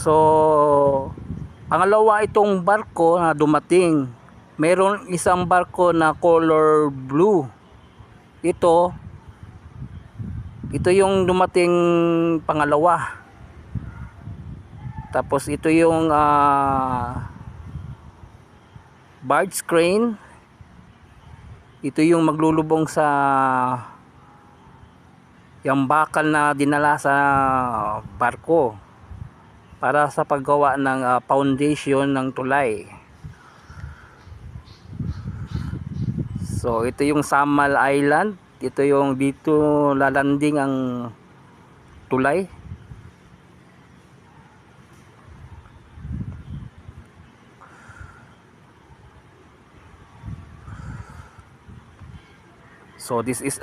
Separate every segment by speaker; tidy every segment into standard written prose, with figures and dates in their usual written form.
Speaker 1: So, pangalawa itong barko na dumating. Meron isang barko na color blue. Ito yung dumating pangalawa. Tapos ito yung barge crane. Ito yung maglulubong sa yung bakal na dinala sa barko para sa paggawa ng foundation ng tulay. So ito yung Samal Island. Ito yung dito lalanding ang tulay. So this is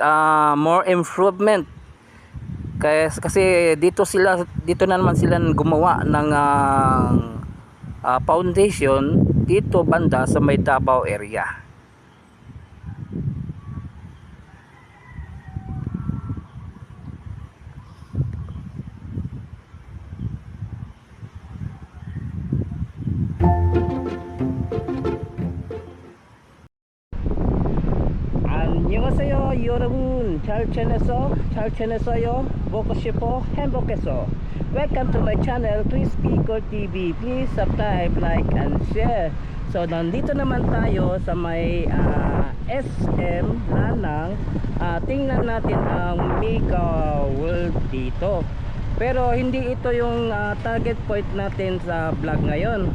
Speaker 1: more improvement. Kasi dito na naman sila gumawa ng foundation dito banda sa may Davao area. 안녕하세요 여러분. 잘 지냈어요? 먹고 싶어? 행복해서. Welcome to my channel, Chris Pico TV. Please subscribe, like, and share. So nandito naman tayo sa may SM Lanang. Tingnan natin ang Mega World dito. Pero hindi ito yung target point natin sa vlog ngayon.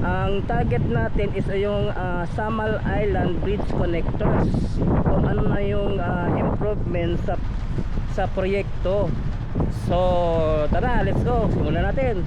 Speaker 1: Ang target natin is yung Samal Island Bridge Connectors. Kung ano na yung improvement sa proyekto. So tara, let's go. Simulan natin.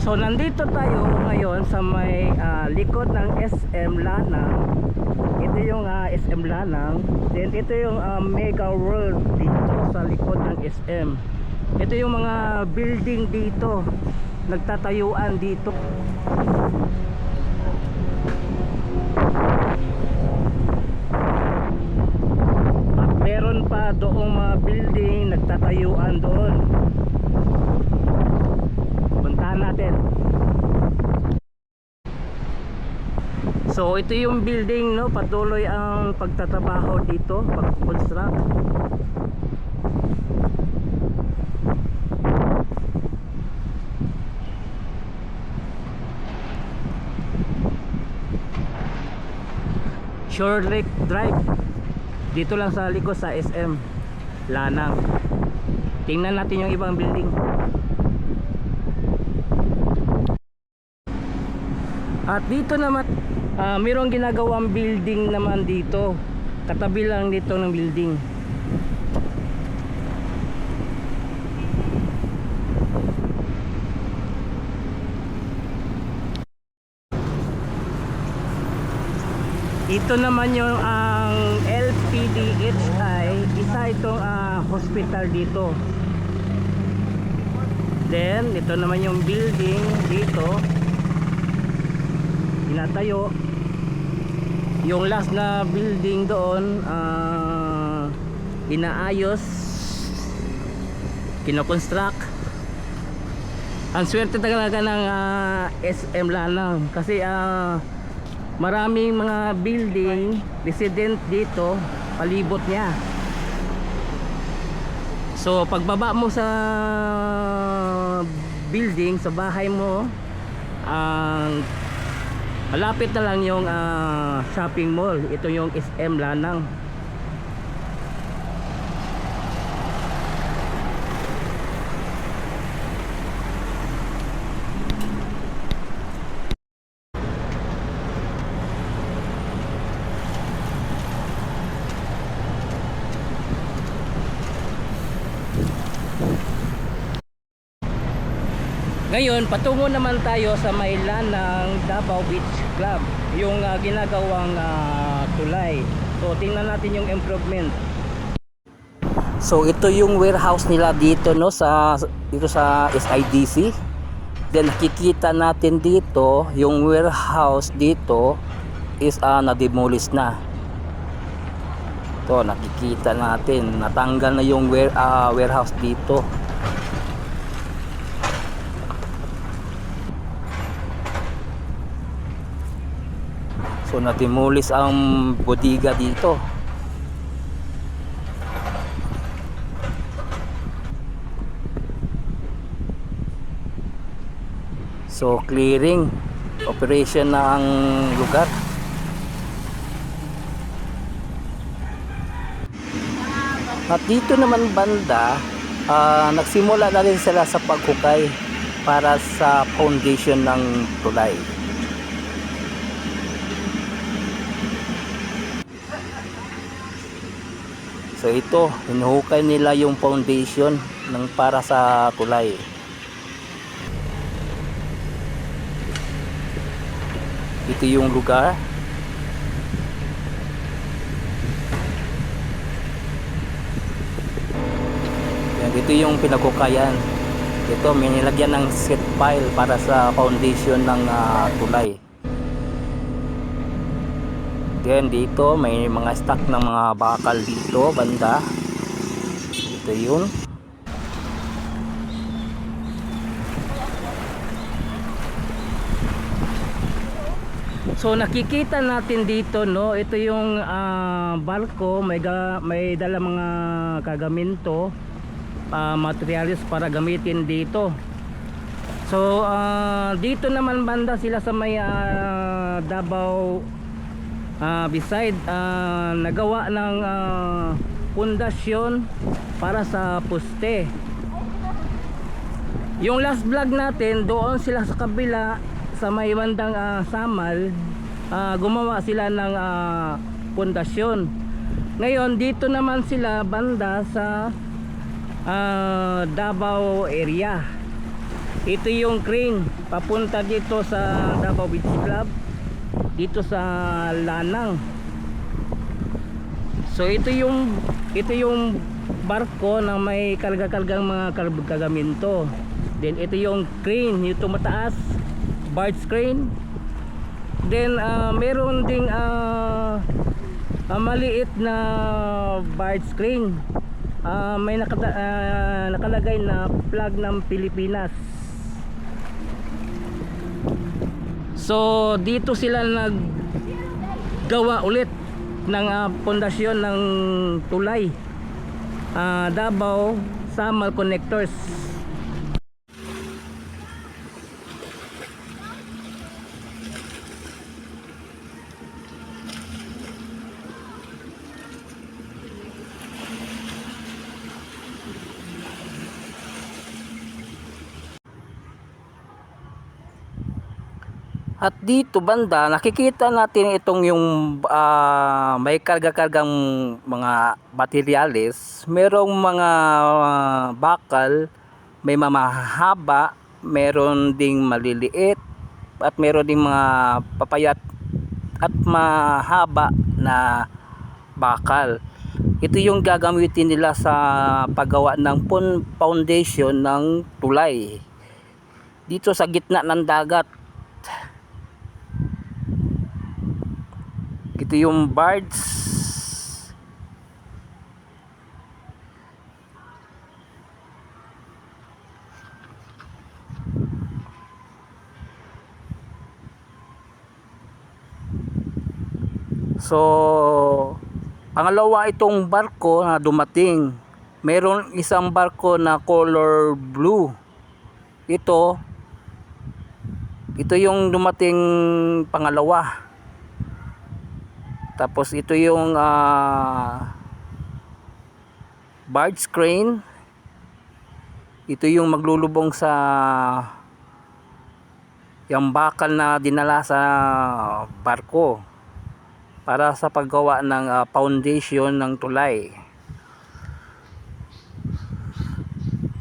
Speaker 1: So nandito tayo ngayon sa may likod ng SM Lanang. Ito yung SM Lanang. Then ito yung Mega World dito sa likod ng SM. Ito yung mga building dito, nagtatayuan dito. At meron pa doong mga building nagtatayuan doon. Natin. So ito yung building, no, patuloy ang pagtatrabaho dito, pag-construct. Shore Lake Drive. Dito lang sa likod sa SM Lanang. Tingnan natin yung ibang building. At dito naman mayroong ginagawang building naman dito. Katabi lang dito ng building. Ito naman yung ang LPDHI, isa itong hospital dito. Then ito naman yung building dito. Pinatayo yung last na building doon, inaayos, kinoconstruct. Ang swerte talaga ng SM Lanang kasi maraming mga building resident dito palibot niya. So pagbaba mo sa building, sa bahay mo, malapit na lang yung shopping mall. Ito yung SM Lanang. Ngayon, patungo naman tayo sa may Lanang Davao Beach Club, yung ginagawang tulay. So tingnan natin yung improvement. So ito yung warehouse nila dito, no, dito sa SIDC. Then nakikita natin dito yung warehouse dito is na-demolish na. Ito nakikita natin natanggal na yung warehouse dito. So na-demolish ang bodega dito. So clearing operation na ang lugar. At dito naman banda, nagsimula na rin sila sa paghukay para sa foundation ng tulay. So ito, hinuhukay nila yung foundation ng para sa tulay. Ito yung lugar. Yan, ito yung pinaghukayan. Ito may nilagyan ng set pile para sa foundation ng tulay. Then dito may mga stock ng mga bakal dito banda. Ito yun. So nakikita natin dito, no, ito yung barko, may dala mga kagaminto, materials para gamitin dito. So dito naman banda sila sa may Davao, beside nagawa ng pundasyon para sa poste. Yung last vlog natin, doon sila sa kabila sa may bandang Samal, gumawa sila ng pundasyon. Ngayon dito naman sila banda sa Davao area. Ito yung crane papunta dito sa Davao Beach Club, dito sa Lanang. So ito yung barko na may karga-kargang mga kagaminto. Then ito yung crane, yung tumataas, barge crane. Then meron ding maliit na barge crane. May nakalagay na flag ng Pilipinas. So dito sila naggawa ulit ng pundasyon ng tulay, Davao Samal Connectors. At dito banda nakikita natin itong yung may karga-kargang mga materyales. Merong mga bakal, may mamahaba, meron ding maliliit, at meron ding mga papayat at mahaba na bakal. Ito yung gagamitin nila sa paggawa ng foundation ng tulay dito sa gitna ng dagat. Ito yung barge. So pangalawa itong barko na dumating. Meron isang barko na color blue. Ito yung dumating pangalawa. Tapos ito yung barge crane. Ito yung maglulubong sa yung bakal na dinala sa barko para sa paggawa ng foundation ng tulay.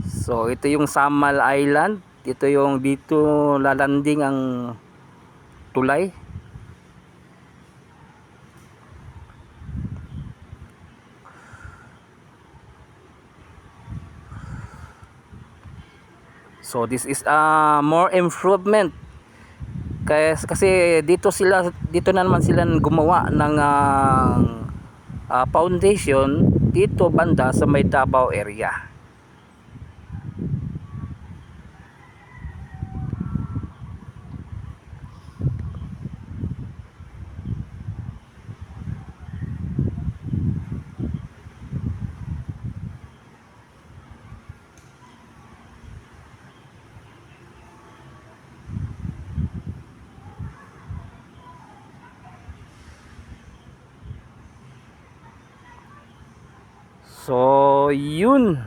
Speaker 1: So ito yung Samal Island. Ito yung dito lalanding ang tulay. So this is more improvement. Kasi dito na naman sila gumawa ng foundation dito banda sa may Davao area. So yun.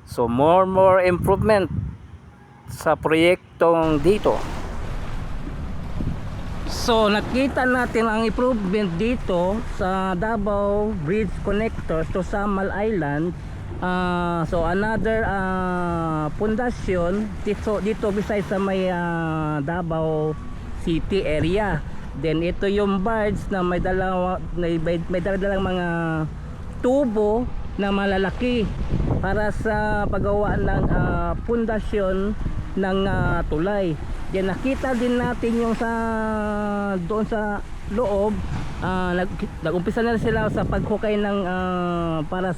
Speaker 1: So more improvement sa proyektong dito. So nakita natin ang improvement dito sa Davao Bridge Connector to Samal Island. So another pundasyon dito beside sa may Davao City area. Then ito yung barge na may dalang mga tubo na malalaki para sa paggawa ng pundasyon ng tulay. Yan, nakita din natin yung doon sa loob, nag-umpisa na sila sa paghukay ng para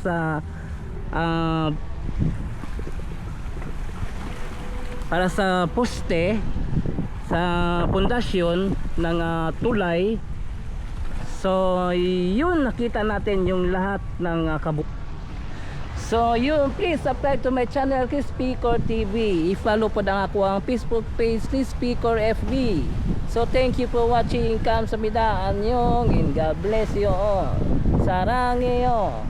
Speaker 1: sa poste sa pundasyon ng tulay. So yun, nakita natin yung lahat ng So yun, please subscribe to my channel Chris Picor TV. I-follow po ang ako ang Facebook page Chris Picor FB. So thank you for watching. Kamsahamnida, anyong, and God bless you all. Sarangheyo.